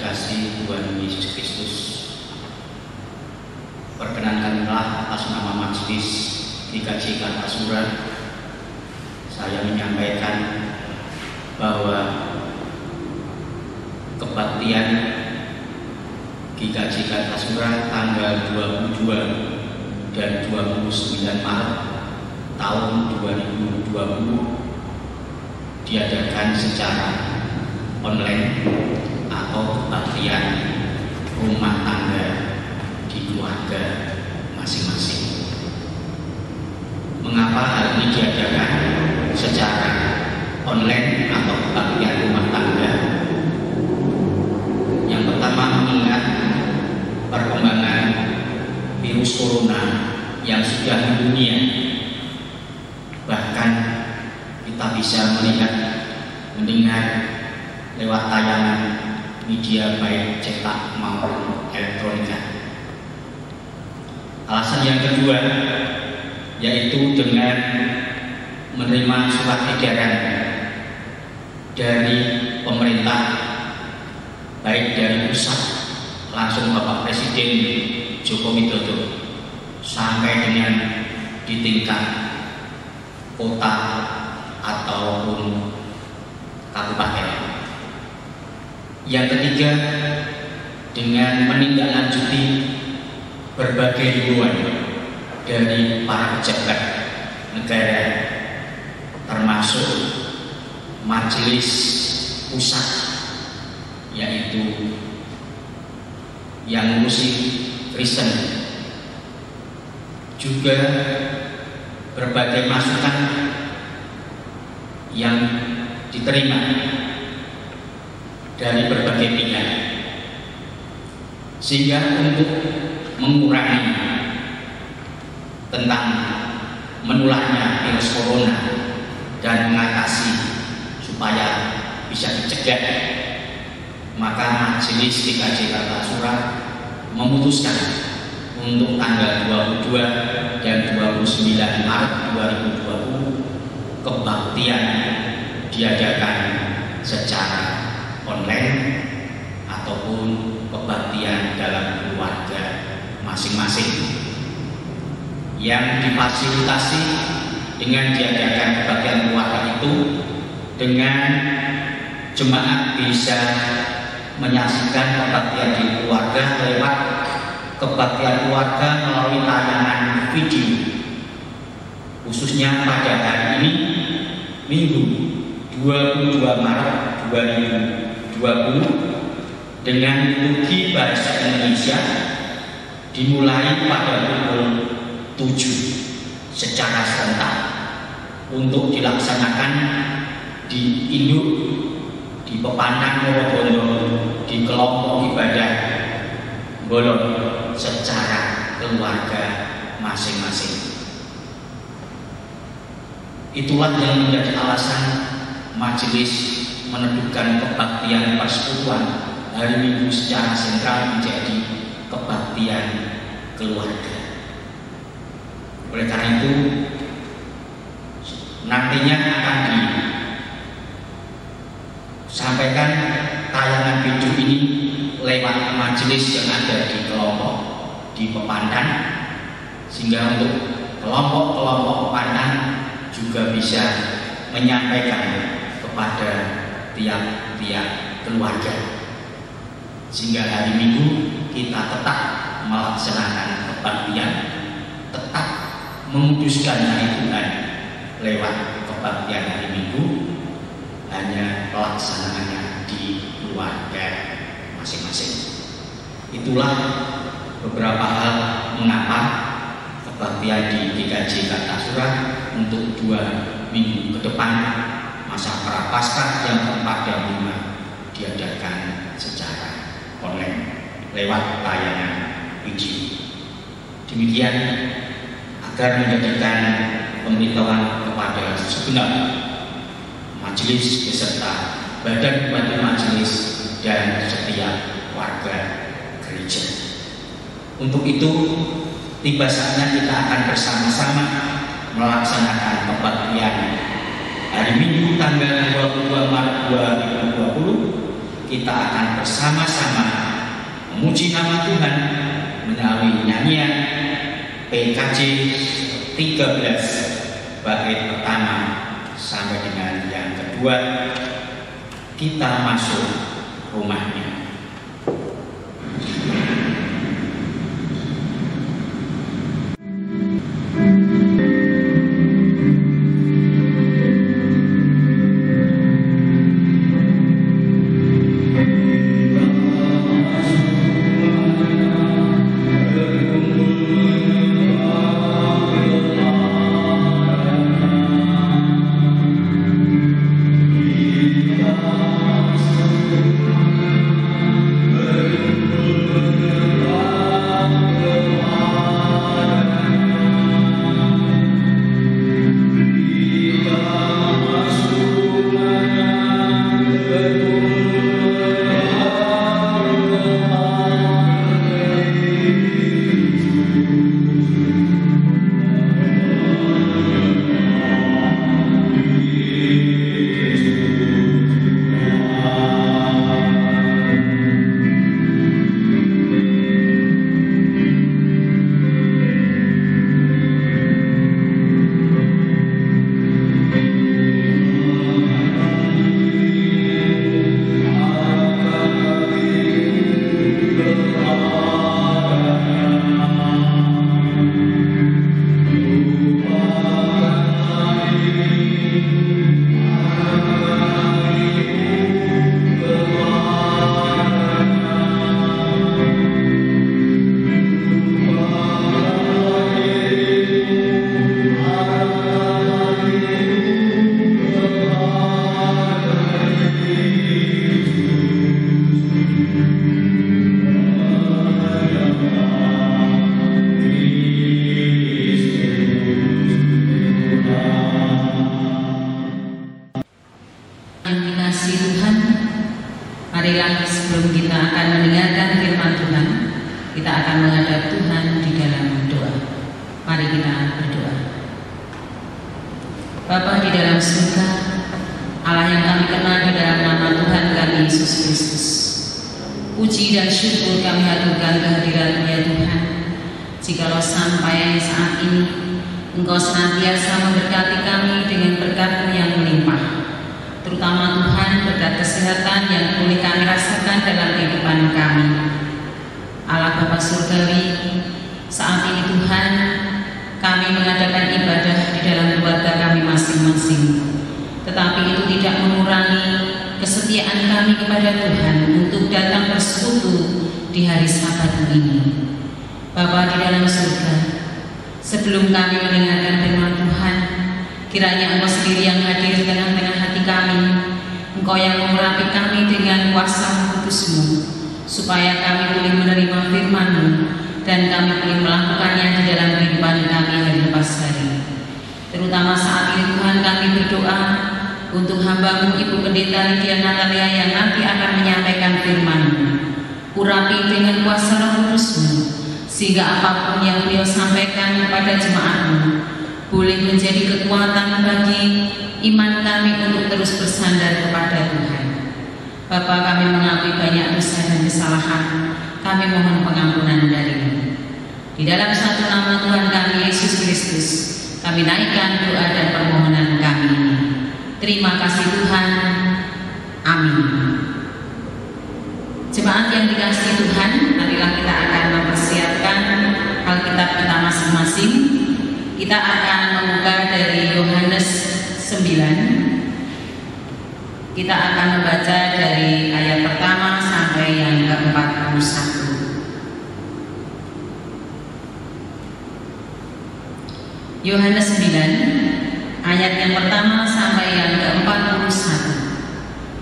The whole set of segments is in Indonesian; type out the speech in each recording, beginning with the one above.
terkasih Tuhan Yesus Kristus, perkenankanlah atas nama Majelis GKJ Kartasura saya menyampaikan bahwa kebaktian GKJ Kartasura tanggal 22 dan 29 Maret tahun 2020 diadakan secara online atau kebaktian rumah tangga di keluarga masing-masing. Mengapa hal ini diadakan secara online atau kebaktian rumah tangga? Yang pertama, mengingat perkembangan virus corona yang sudah mendunia, bahkan kita bisa melihat, mendengar lewat tayangan media baik cetak maupun elektronika. Alasan yang kedua yaitu dengan menerima surat edaran dari pemerintah, baik dari pusat langsung Bapak Presiden Joko Widodo sampai dengan di tingkat kota ataupun kabupaten. Yang ketiga, dengan menindaklanjuti berbagai himbauan dari para pejabat negara, termasuk majelis pusat, yaitu yang ngurusi Kristen, juga berbagai masukan yang diterima dari berbagai pihak, sehingga untuk mengurangi tentang menularnya virus corona dan mengatasi supaya bisa dicegah, maka Majelis GKJ Kartasura memutuskan untuk tanggal 22 dan 29 Maret 2020 kebaktian diadakan secara online ataupun kebaktian dalam keluarga masing-masing, yang difasilitasi dengan diadakan kebaktian keluarga itu dengan jemaat bisa menyaksikan kebaktian di keluarga lewat kebaktian keluarga melalui tayangan video, khususnya pada hari ini Minggu 22 Maret 2020 dengan liturgi bahasa Indonesia dimulai pada pukul 7 secara serentak untuk dilaksanakan di induk, di Pepanang Morobondo, di kelompok ibadah Bolon secara keluarga masing-masing. Itulah yang menjadi alasan majelis meneduhkan kebaktian persekutuan hari Minggu secara sentral menjadi kebaktian keluarga. Oleh karena itu, nantinya akan disampaikan tayangan video ini lewat majelis yang ada di kelompok di Pepandan, sehingga untuk kelompok-kelompok Pepandan juga bisa menyampaikan kepada tiap-tiap keluarga, sehingga hari Minggu kita tetap melaksanakan kebaktian, tetap menguduskan hari Tuhan lewat kebaktian hari Minggu, hanya pelaksanaannya di keluarga masing-masing. Itulah beberapa hal mengapa kebaktian di GKJ Kartasura untuk 2 minggu ke depan masa Prapaskah yang keempat dan 5 diadakan secara online lewat tayangan video. Demikian agar menjadikan pemberitahuan kepada segenap majelis beserta badan pembantu majelis dan setiap warga gereja. Untuk itu, tiba saatnya kita akan bersama-sama melaksanakan kebaktian hari Minggu tanggal 22 Maret 2020 kita akan bersama-sama memuji nama Tuhan melalui nyanyian PKJ 13 bait pertama sampai dengan yang kedua, kita masuk rumahnya. Marilah sebelum kita akan mendengarkan firman Tuhan, kita akan menghadap Tuhan di dalam doa. Mari kita berdoa. Bapa di dalam surga, Allah yang kami kenal di dalam nama Tuhan kami Yesus Kristus, puji dan syukur kami haturkan kehadiran-Mu ya Tuhan. Jikalau sampai saat ini Engkau senantiasa memberkati kami dengan berkat-Mu yang melimpah, terutama Tuhan berkat kesehatan yang boleh kami rasakan dalam kehidupan kami. Allah Bapa Surgawi, saat ini Tuhan, kami mengadakan ibadah di dalam keluarga kami masing-masing, tetapi itu tidak mengurangi kesetiaan kami kepada Tuhan untuk datang bersekutu di hari Sabat ini. Bapa di dalam surga, sebelum kami mendengarkan firman Tuhan, kiranya Engkau sendiri yang hadir di tengah-tengah hati kami, Engkau yang mengurapi kami dengan kuasa kudus-Mu, supaya kami boleh menerima firman-Mu dan kami boleh melakukannya di dalam kehidupan kami hari lepas hari. Terutama saat ini Tuhan, kami berdoa untuk hamba-Mu Ibu Pendeta Lydia Natalia yang nanti akan menyampaikan firman-Mu. Urapi dengan kuasa Roh Kudus-Mu, sehingga apapun yang beliau sampaikan kepada jemaat-Mu boleh menjadi kekuatan bagi iman kami untuk terus bersandar kepada Tuhan. Bapa, kami mengakui banyak dosa dan kesalahan, kami mohon pengampunan dari-Mu. Di dalam satu nama Tuhan kami Yesus Kristus, kami naikkan doa dan permohonan kami ini. Terima kasih Tuhan. Amin. Jemaat yang dikasihi Tuhan, marilah kita akan mempersiapkan Alkitab kita masing-masing. Kita akan membuka dari Yohanes 9. Kita akan membaca dari ayat pertama sampai yang ke-41. Yohanes 9 ayat yang pertama sampai yang ke-41.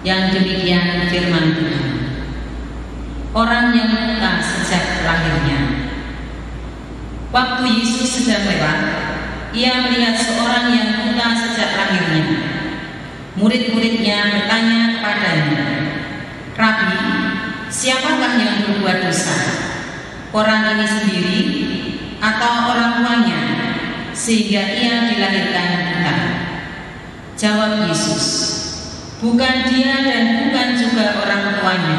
Yang demikian firman Tuhan. Orang yang buta sejak lahirnya. Waktu Yesus sedang lewat, ia melihat seorang yang buta sejak lahirnya. Murid-muridnya bertanya kepadanya, "Rabi, siapakah yang berbuat dosa? Orang ini sendiri atau orang tuanya, sehingga ia dilahirkan buta?" Jawab Yesus, bukan dia dan bukan juga orang tuanya,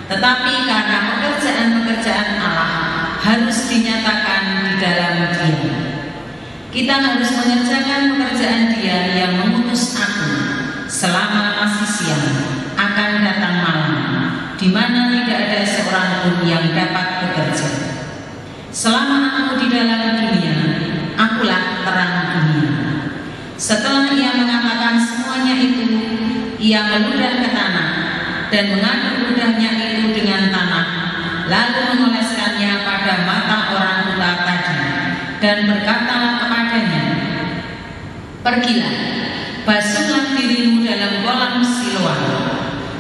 tetapi karena pekerjaan-pekerjaan Allah harus dinyatakan di dalam Dia. Kita harus mengerjakan pekerjaan Dia yang mengutus aku selama masih siang, akan datang malam, di mana tidak ada seorang pun yang dapat bekerja. Selama aku di dalam dunia, akulah terang dunia. Setelah ia mengatakan semuanya itu, ia meludah ke tanah dan mengaduk ludahnya itu dengan tanah, lalu mengoleskannya pada mata orang buta tadi dan berkata kepadanya, "Pergilah, basuhlah dirimu dalam kolam Siloam."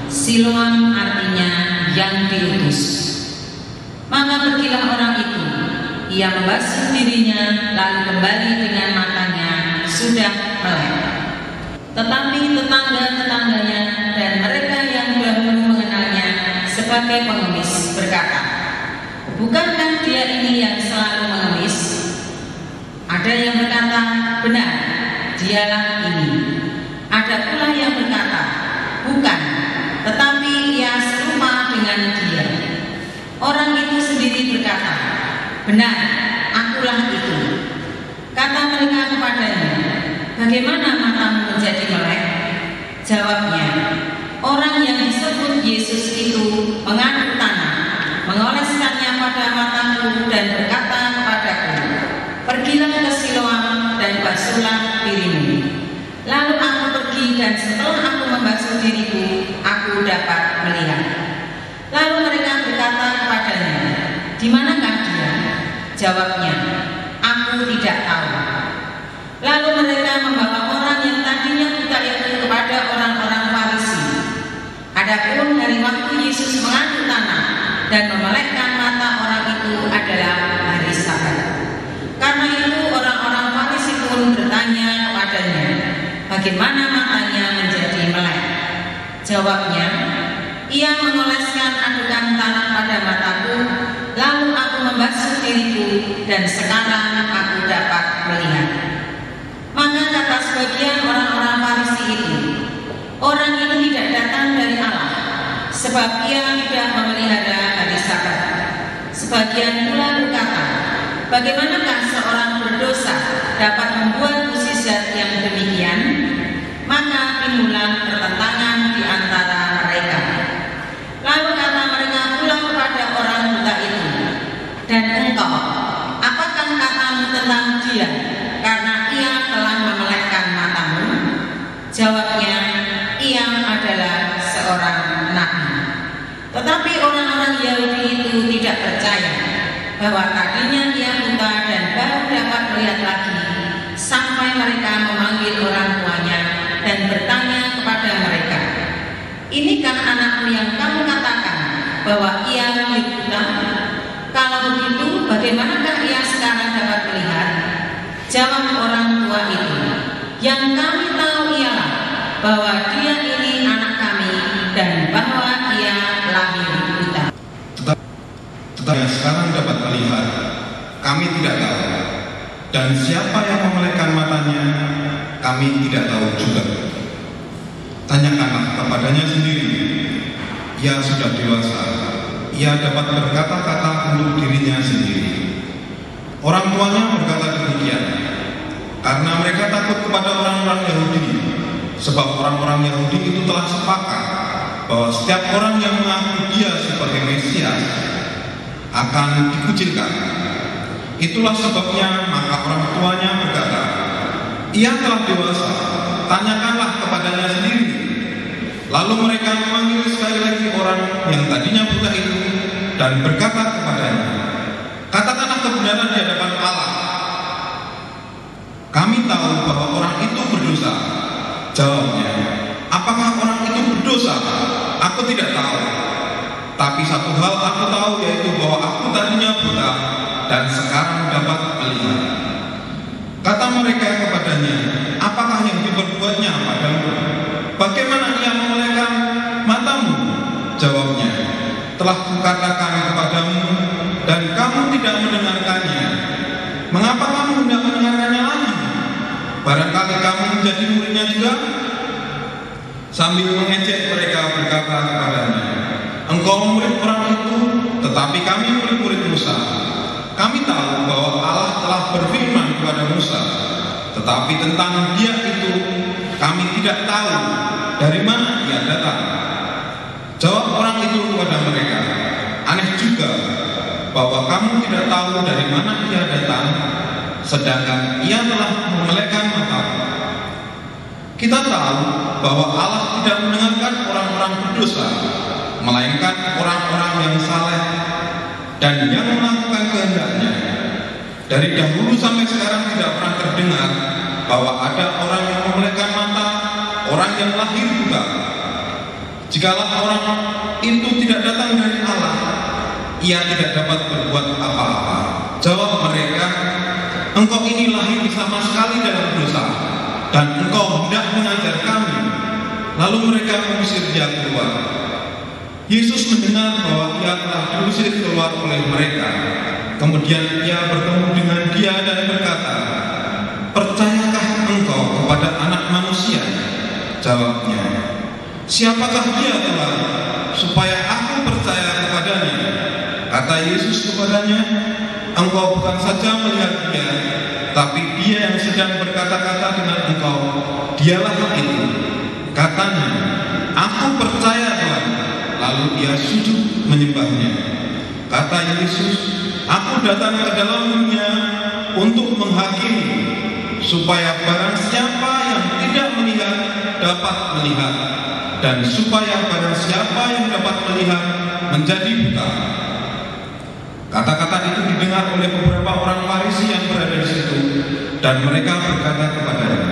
Siloam artinya yang diutus. Maka pergilah orang itu, ia membasuh dirinya, lalu kembali dengan matanya sudah melek. Tetapi tetangga-tetangganya dan mereka yang dahulu mengenalnya sebagai pengemis berkata, "Bukankah dia ini yang selalu mengemis?" Ada yang berkata, "Benar, dialah ini." Ada pula yang berkata, "Bukan, tetapi ia serupa dengan dia." Orang itu sendiri berkata, "Benar, akulah itu." Kata mereka kepadanya, "Bagaimana matamu menjadi melek?" Jawabnya, "Orang yang disebut Yesus itu mengaduk tanah, mengoleskannya pada mataku dan berkata kepadaku, 'Pergilah ke Siloam dan basuhlah dirimu.' Lalu aku pergi dan setelah aku membasuh diriku, aku dapat melihat." Lalu mereka berkata kepadanya, "Di manakah dia?" Jawabnya, "Aku tidak tahu." Lalu mereka membawa orang yang tadinya buta itu kepada orang-orang Farisi. Adapun dari waktu Yesus mengaduk tanah dan memelekkan mata orang itu adalah hari Sabat. Karena itu orang-orang Farisi pun bertanya kepadanya, "Bagaimana matanya menjadi melek?" Jawabnya, "Ia mengoleskan adukan tanah pada mataku, lalu aku membasuh diriku dan sekarang aku dapat melihat." Maka kata sebagian orang-orang Farisi itu, "Orang ini tidak datang dari Allah, sebab ia tidak memelihara hari Sabat." Sebagian pula berkata, "Bagaimanakah seorang berdosa dapat membuat mukjizat yang demikian?" Maka timbullah pertentangan di antara mereka. Lalu kata mereka pula kepada orang buta itu, "Dan engkau, apakah katamu tentang dia, karena ia telah memelekkan matamu?" Jawabnya, "Ia adalah seorang nabi." Tetapi orang-orang Yahudi itu tidak percaya bahwa tadinya ia buta dan baru dapat melihat lagi, sampai mereka memanggil orang tuanya dan bertanya kepada mereka, "Inikah anakmu yang kamu katakan bahwa ia buta? Kalau begitu, bagaimanakah ia sekarang dapat melihat?" Jawab orang tua itu, "Yang kami tahu ialah bahwa dia ini anak kami dan bahwa ia lahir buta." Tetapi sekarang dapat melihat, kami tidak tahu. Dan siapa yang memelekkan matanya, kami tidak tahu juga. Tanyakanlah kepadanya sendiri. Ia sudah dewasa, ia dapat berkata-kata untuk dirinya sendiri. Orang tuanya berkata demikian karena mereka takut kepada orang-orang Yahudi, sebab orang-orang Yahudi itu telah sepakat bahwa setiap orang yang mengaku dia sebagai Mesias akan dikucilkan. Itulah sebabnya maka orang tuanya berkata, "Ia telah dewasa, tanyakanlah kepadanya sendiri." Lalu mereka memanggil sekali lagi orang yang tadinya buta itu dan berkata kepadanya, "Katakanlah kebenaran di hadapan Allah. Kami tahu bahwa orang itu berdosa." Jawabnya, "Apakah orang itu berdosa? Aku tidak tahu. Tapi satu hal aku tahu, yaitu bahwa aku tadinya buta dan sekarang dapat melihat." Kata mereka kepadanya, "Apakah yang diperbuatnya padamu? Bagaimana ia memelekkan matamu?" Jawabnya, "Telah kukatakan kepadamu dan kamu tidak mendengarkannya. Mengapa kamu tidak mendengarkannya lagi? Barangkali kamu menjadi muridnya juga?" Sambil mengejek mereka berkata kepadanya, "Engkau murid orang itu, tetapi kami murid-murid Musa. Kami tahu bahwa Allah telah berfirman kepada Musa, tetapi tentang dia itu kami tidak tahu dari mana ia datang." Jawab orang itu kepada mereka, "Aneh juga bahwa kamu tidak tahu dari mana ia datang, sedangkan ia telah memelekkan matamu. Kita tahu bahwa Allah tidak mendengarkan orang-orang berdosa, melainkan orang-orang yang saleh dan yang melakukan kehendaknya. Dari dahulu sampai sekarang tidak pernah terdengar bahwa ada orang yang memelekkan mata orang yang lahir buta. Jikalau orang itu tidak datang dari Allah, ia tidak dapat berbuat apa-apa." Jawab mereka, "Engkau ini lahir sama sekali dalam dosa, dan engkau hendak mengajar kami." Lalu mereka mengusir dia keluar. Yesus mendengar bahwa ia telah diusir keluar oleh mereka. Kemudian ia bertemu dengan dia dan berkata, "Percayakah engkau kepada Anak Manusia?" Jawabnya, "Siapakah dia Tuhan, supaya aku percaya kepadanya?" Kata Yesus kepadanya, "Engkau bukan saja melihat dia, tapi dia yang sedang berkata-kata dengan engkau, dialah itu." Katanya, "Aku percaya Tuhan." Lalu ia sujud menyembahnya. Kata Yesus, "Aku datang ke dalam dunia untuk menghakimi, supaya barang siapa yang tidak melihat dapat melihat, dan supaya barang siapa yang dapat melihat menjadi buta." Kata-kata itu didengar oleh beberapa orang Farisi yang berada di situ, dan mereka berkata kepadanya,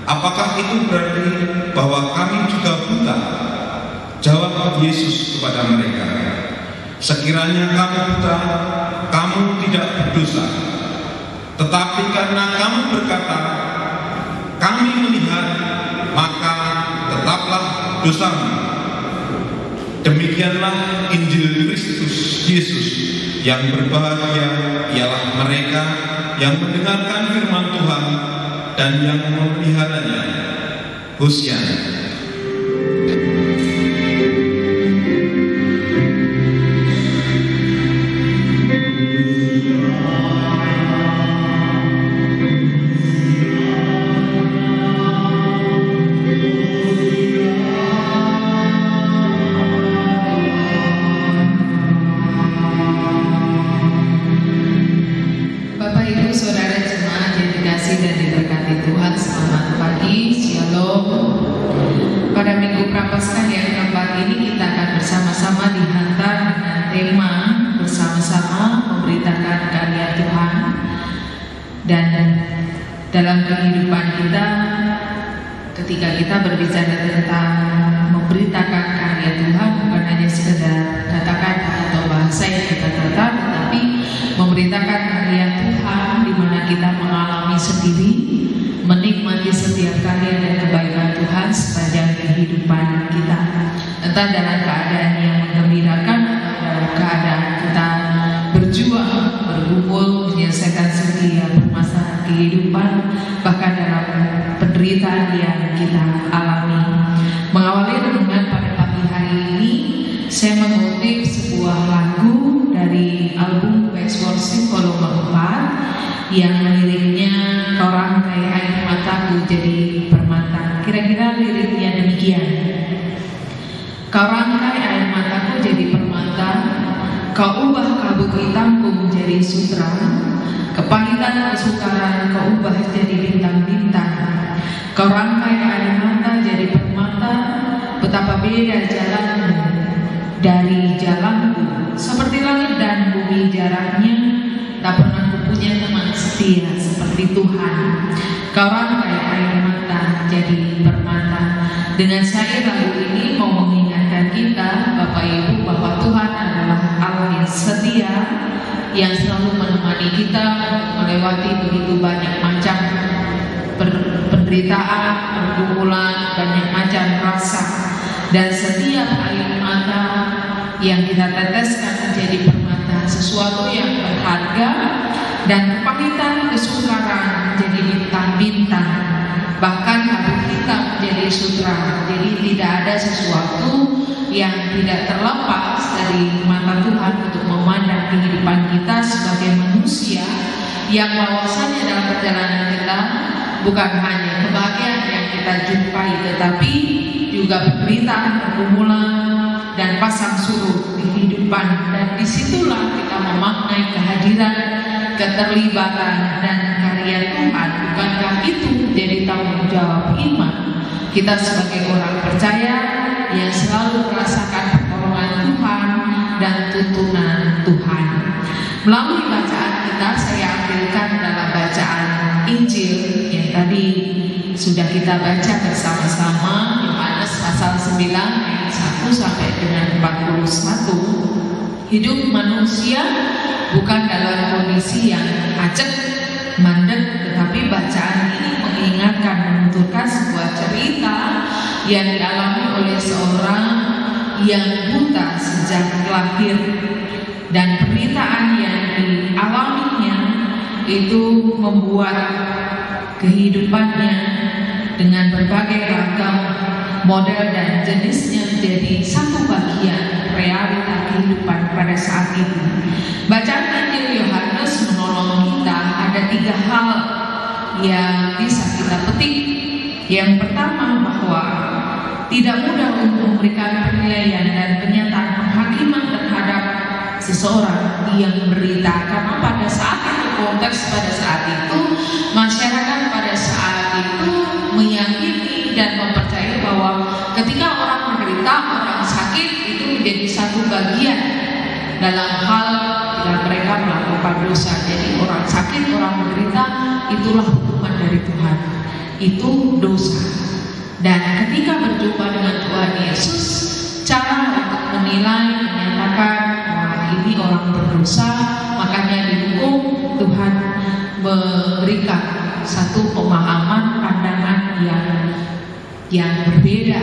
"Apakah itu berarti bahwa kami juga buta?" Jawab Yesus kepada mereka, "Sekiranya kamu buta, kamu tidak berdosa. Tetapi karena kamu berkata, 'Kami melihat,' maka tetaplah dosamu." Demikianlah Injil Kristus Yesus. Yang berbahagia ialah mereka yang mendengarkan firman Tuhan dan yang memeliharanya. Hosiana. Pada Minggu Prapaskah yang keempat ini kita akan bersama-sama dihantar dengan tema bersama-sama memberitakan karya Tuhan. Dan dalam kehidupan kita, ketika kita berbicara tentang memberitakan karya Tuhan, bukan hanya sekedar kata-kata atau bahasa yang kita tata, tetapi memberitakan karya Tuhan di mana kita mengalami sendiri, menikmati setiap karya dan kebaikan Tuhan sepanjang kehidupan kita. Entah dalam keadaan yang menggembirakan atau dalam keadaan kita berjuang, bergumul, menyelesaikan setiap permasalahan kehidupan, bahkan dalam penderitaan yang kita alami. Mengawali renungan pada pagi hari ini, saya mengutip sebuah lagu dari album Praise Worship volume 4 yang liriknya "Kau rangkai air mataku jadi permata." Kira-kira liriknya demikian: "Kau rangkai air mataku jadi permata, kau ubah kabut hitamku menjadi sutra, kepahitan kesukaran kau ubah jadi bintang-bintang. Kau rangkai air mata jadi permata, betapa beda jalanmu dari jalanku, seperti langit dan bumi jaraknya, tak pernah kupunya teman setia seperti Tuhan. Kau rangkai air mata jadi permata." Dengan syair lagu ini mau mengingatkan kita, Bapak Ibu, bahwa Tuhan adalah Allah yang setia, yang selalu menemani kita melewati begitu banyak macam penderitaan, pergumulan, banyak macam rasa. Dan setiap air mata yang kita teteskan menjadi permata, sesuatu yang berharga, dan kepahitan kesukaran menjadi bintang-bintang, bahkan kabut hitam menjadi sutra. Jadi tidak ada sesuatu yang tidak terlepas dari mata Tuhan untuk memandang kehidupan kita sebagai manusia, yang bahwasanya dalam perjalanan kita bukan hanya kebahagiaan yang kita jumpai, tetapi juga penderitaan, pergumulan, dan pasang surut di kehidupan. Dan disitulah kita memaknai kehadiran, keterlibatan, dan karya Tuhan. Bukankah itu jadi tanggung jawab iman kita sebagai orang percaya yang selalu merasakan pertolongan Tuhan dan tuntunan Tuhan. Melalui bacaan kita, saya ambilkan dalam bacaan Injil yang tadi sudah kita baca bersama-sama, Yohanes pasal 9 ayat 1 sampai dengan 41. Hidup manusia bukan dalam kondisi yang acak, mandek, tetapi bacaan ini mengingatkan, menuturkan sebuah cerita yang dialami oleh seorang yang buta sejak lahir, dan penderitaan yang dialaminya itu membuat kehidupannya dengan berbagai ragam model dan jenisnya menjadi satu bagian realita kehidupan pada saat itu. Bacaan Injil Yohanes menolong kita, ada 3 hal yang bisa kita petik. Yang pertama, bahwa tidak mudah untuk memberikan penilaian dan pernyataan penghakiman terhadap seseorang yang menderita, karena pada saat itu, konteks pada saat itu, masyarakat pada saat itu meyakini dan mempercayai bahwa ketika orang menderita, orang sakit itu menjadi satu bagian dalam hal yang mereka melakukan dosa. Jadi orang sakit, orang menderita, itulah hukuman dari Tuhan, itu dosa. Dan ketika berjumpa dengan Tuhan Yesus, cara untuk menilai, menyatakan bahwa ini orang berdosa, makanya dihukum, Tuhan memberikan satu pemahaman, pandangan yang berbeda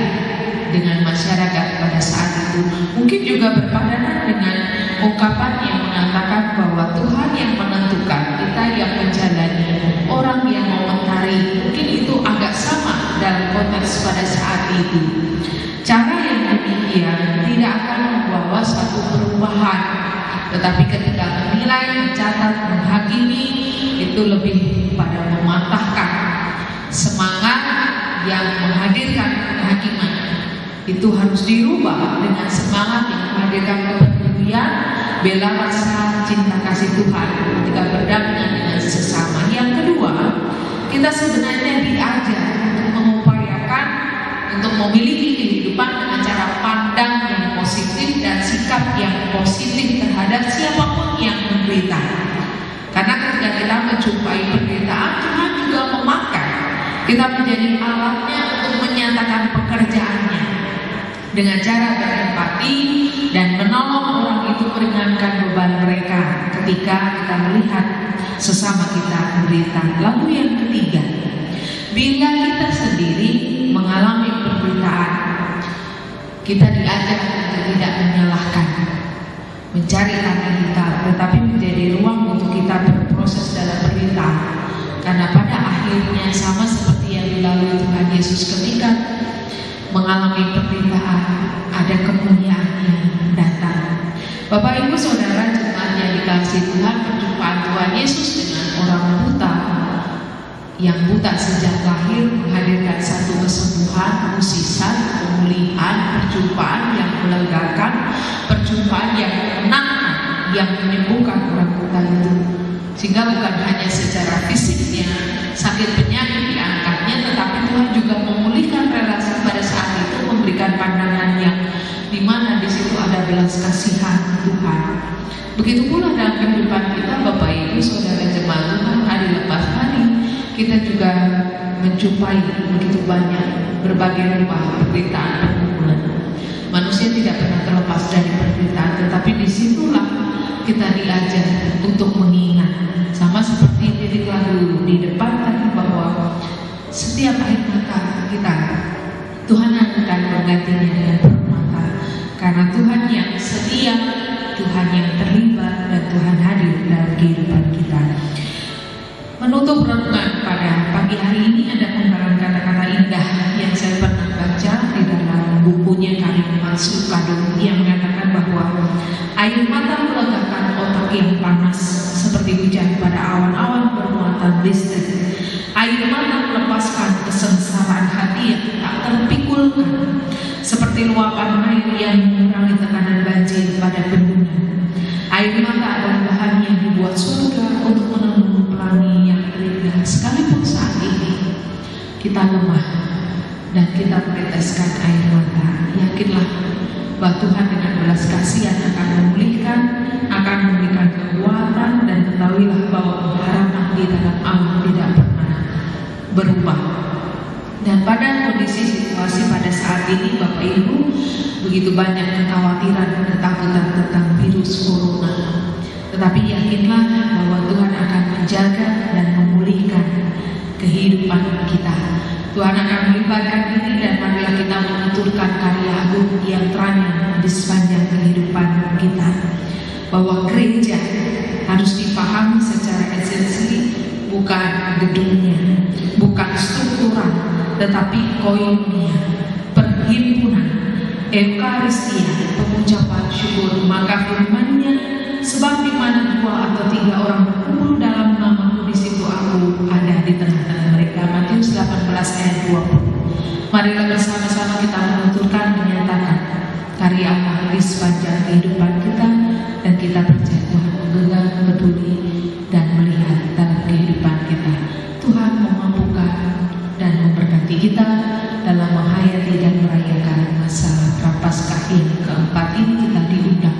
dengan masyarakat pada saat itu. Mungkin juga berpadanan dengan ungkapan yang mengatakan bahwa Tuhan yang menentukan, kita yang menjalani, orang yang mengomentari. Mungkin itu agak sama dalam konteks pada saat itu. Cara yang demikian tidak akan membawa suatu perubahan, tetapi ketika menilai, mencatat, menghakimi, itu lebih pada mematahkan semangat yang menghadirkan penghakiman. Itu harus dirubah dengan semangat yang menghadirkan kepedulian, bela rasa cinta kasih Tuhan ketika berdampingan dengan sesama. Yang kedua, kita sebenarnya diajar untuk mengupayakan untuk memiliki kehidupan dengan cara pandang yang positif dan sikap yang positif terhadap siapapun yang menderita. Karena ketika kita menjumpai penderitaan, Tuhan juga memakai kita menjadi alatnya untuk menyatakan pekerjaannya dengan cara berempati dan menolong orang itu meringankan beban mereka ketika kita melihat sesama kita menderita. Lalu yang ketiga, bila kita sendiri mengalami penderitaan, kita diajak untuk tidak menyalahkan, mencari hati kita, tetapi menjadi ruang untuk kita berproses dalam penderitaan. Karena pada akhirnya sama seperti yang dilalui Tuhan Yesus ketika mengalami penderitaan, ada kemuliaan yang datang. Bapak Ibu Saudara jemaat yang dikasihi Tuhan, perjumpaan Tuhan Yesus dengan orang buta yang buta sejak lahir menghadirkan satu kesembuhan, mukjizat, pemulihan, perjumpaan yang melegakan, perjumpaan yang menenangkan, yang menyembuhkan orang buta itu. Sehingga bukan hanya secara fisiknya sakit penyakit diangkatnya, tetapi Tuhan juga memulihkan relasi pada saat itu, memberikan pandangan yang dimana di situ ada belas kasihan Tuhan. Begitu pula dalam kehidupan kita, Bapak Ibu Saudara jemaat Tuhan, hari lepas hari kita juga menjumpai begitu banyak berbagai rupa penderitaan, pergumulan. Manusia tidak pernah terlepas dari penderitaan, tetapi disitulah kita diajar untuk mengingat. Sama seperti lirik lagu di depan tadi, bahwa setiap air mata kita Tuhan akan menggantinya dengan permata. Karena Tuhan yang setia, Tuhan yang terlibat, dan Tuhan hadir dalam kehidupan kita. Menutup renungan pada pagi hari ini ada ungkapan kata-kata indah yang saya pernah baca di dalam bukunya Karim Sukado yang mengatakan bahwa air mata melegakan otak yang panas seperti hujan pada awan-awan bermuatan listrik. Air mata melepaskan kesengsaraan hati yang tak terpikulkan seperti luapan air yang mengurangi tekanan banjir pada bendungan. Air mata adalah bahan yang dibuat surga untuk menenun pelangi yang indah. Sekalipun saat ini kita lemah dan kita meneteskan air mata, yakinlah bahwa Tuhan dengan belas kasihan akan memulihkan, akan memberikan kekuatan, dan ketahuilah bahwa harapan di dalam Allah tidak pernah berubah. Dan pada kondisi situasi pada saat ini Bapak Ibu, begitu banyak kekhawatiran, ketakutan tentang virus corona. Tetapi yakinlah bahwa Tuhan akan menjaga dan memulihkan kehidupan kita. Tuhan akan melibatkan diri, dan marilah kita menuturkan karya agung yang teranyam di sepanjang kehidupan kita. Bahwa gereja harus dipahami secara esensi, bukan gedungnya, bukan struktural, tetapi koinonia, perhimpunan, eukaristia, pengucapan syukur. Maka firman-Nya, sebab di mana 2 atau 3 orang berkumpul dalam nama-Ku, di situ Aku ada di tengah-tengah mereka. Matius 18 ayat 20. Marilah bersama-sama kita menuturkan, menyatakan karya Allah di sepanjang kehidupan kita, dan kita percaya Tuhan menggenggam, peduli, dan melihat dalam kehidupan kita. Tuhan memampukan dan memberkati kita dalam menghayati dan merayakan masa Prapaskah yang keempat ini. Kita diundang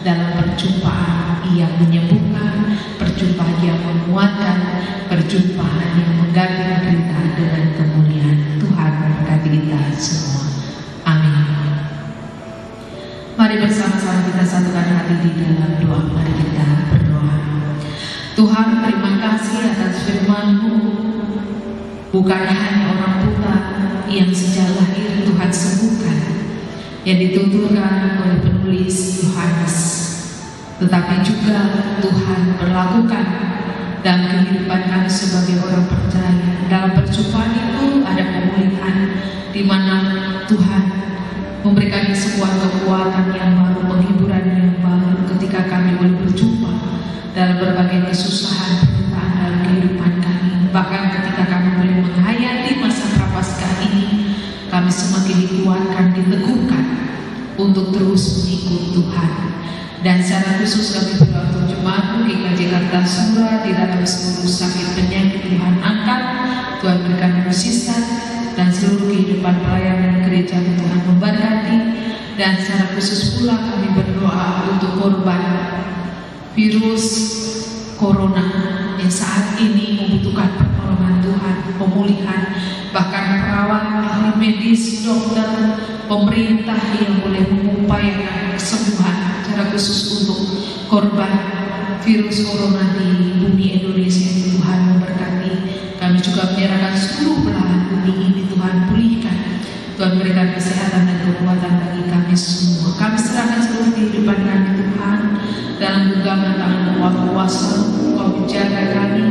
dalam perjumpaan yang menyembuhkan, perjumpaan yang menguatkan, perjumpaan yang mengganti kita dengan kemuliaan. Tuhan memberkati kita semua. Amin. Mari bersama-sama kita satukan hati di dalam doa. Mari kita berdoa. Tuhan, terima kasih atas firman-Mu. Bukan hanya orang buta yang sejak lahir Tuhan sembuhkan, yang dituturkan oleh penulis Yohanes, tetapi juga Tuhan berlakukan dalam kehidupan kami sebagai orang percaya. Dalam perjumpaan itu ada pemulihan, di mana Tuhan memberikan sebuah kekuatan yang baru, penghiburan yang baru ketika kami boleh berjumpa dalam berbagai kesusahan, penderitaan dalam kehidupan kami. Bahkan ketika kami boleh menghayati masa Prapaskah ini, kami semakin dikuatkan, diteguhkan untuk terus mengikut Tuhan. Dan secara khusus kami berdoa untuk jemaat GKJ Kartasura di dalam seluruh sakit penyakit Tuhan angkat, Tuhan berikan mukjizat, dan seluruh kehidupan pelayanan gereja Tuhan memberkati. Dan secara khusus pula kami berdoa untuk korban virus corona yang saat ini membutuhkan pertolongan Tuhan, pemulihan, bahkan perawat, ahli medis, dokter, pemerintah yang boleh mengupayakan kesembuhan secara khusus untuk korban virus corona di bumi Indonesia. Tuhan memberkati. Kami juga menyerahkan seluruh belahan bumi ini, Tuhan pulihkan, Tuhan berikan kesehatan dan kekuatan bagi kami semua. Kami serahkan seluruh kehidupan kami Tuhan dalam genggaman tangan kuasa. Engkau menjaga kami,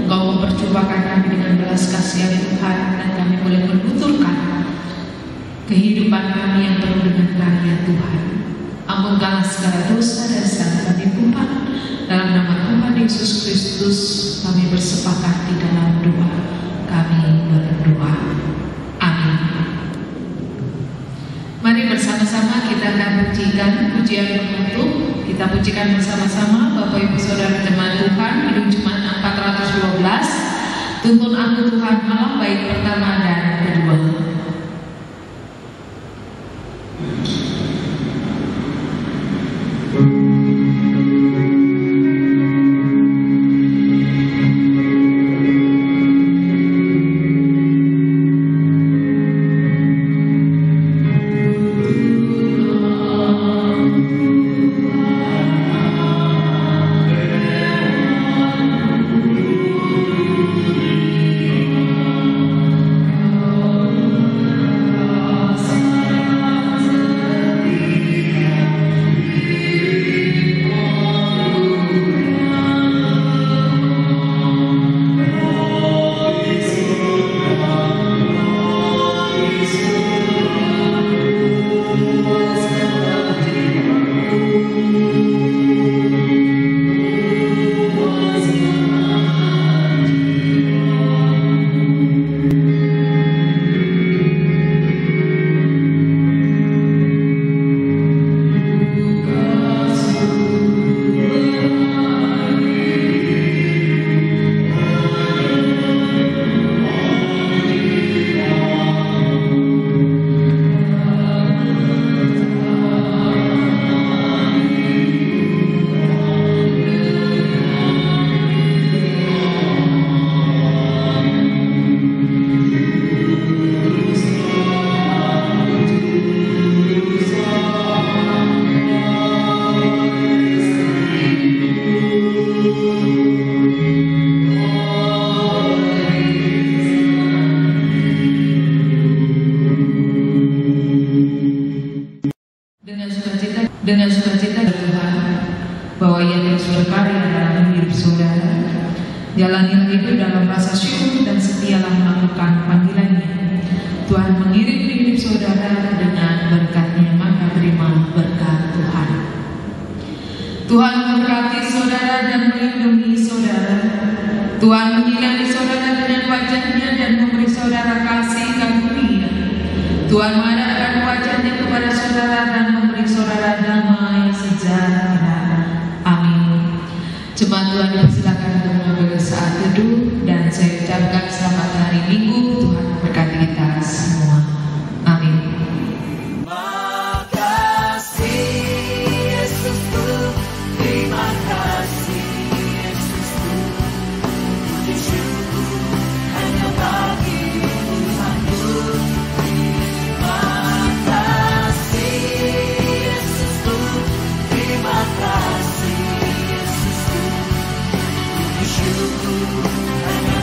Engkau memperjumpakan kami dengan belas kasihan Tuhan, dan kami boleh menuturkan kehidupan kami yang penuh dengan karya Tuhan. Ampunkanlah segala dosa dan segala penipuan. Dalam nama Tuhan Yesus Kristus kami bersepakat di dalam doa. Kami berdoa. Amin. Mari bersama-sama kita akan pujikan pujian penutup. Kita pujikan bersama-sama Bapak Ibu Saudara jemaat Tuhan, Kidung Jemaat 412. Tuntun Aku Tuhan Allah, bait pertama dan kedua. Oh bahwa ia terus berkarya dalam hidup saudara. Jalanilah hidup dalam rasa syukur dan setialah melakukan panggilannya. Tuhan mengirim hidup saudara dengan berkat-Nya, maka terima berkat Tuhan. Tuhan memberkati saudara dan melindungi saudara. Tuhan menyinari saudara dengan wajah-Nya dan memberi saudara kasih karunia. Tuhan menghadapkan wajah-Nya kepada saudara dan memberi saudara damai sejahtera. Amin. Jemaat Tuhan dipersilakan untuk mengambil saat teduh dan saya ucapkan selamat hari Minggu. Tuhan berkati kita semua. Amin. Makasih Yesusku, terima kasih Yesusku, puji syukur hanya bagi Tuhanku. Terima kasih Yesusku, terima kasih Yesusku, puji syukur hanya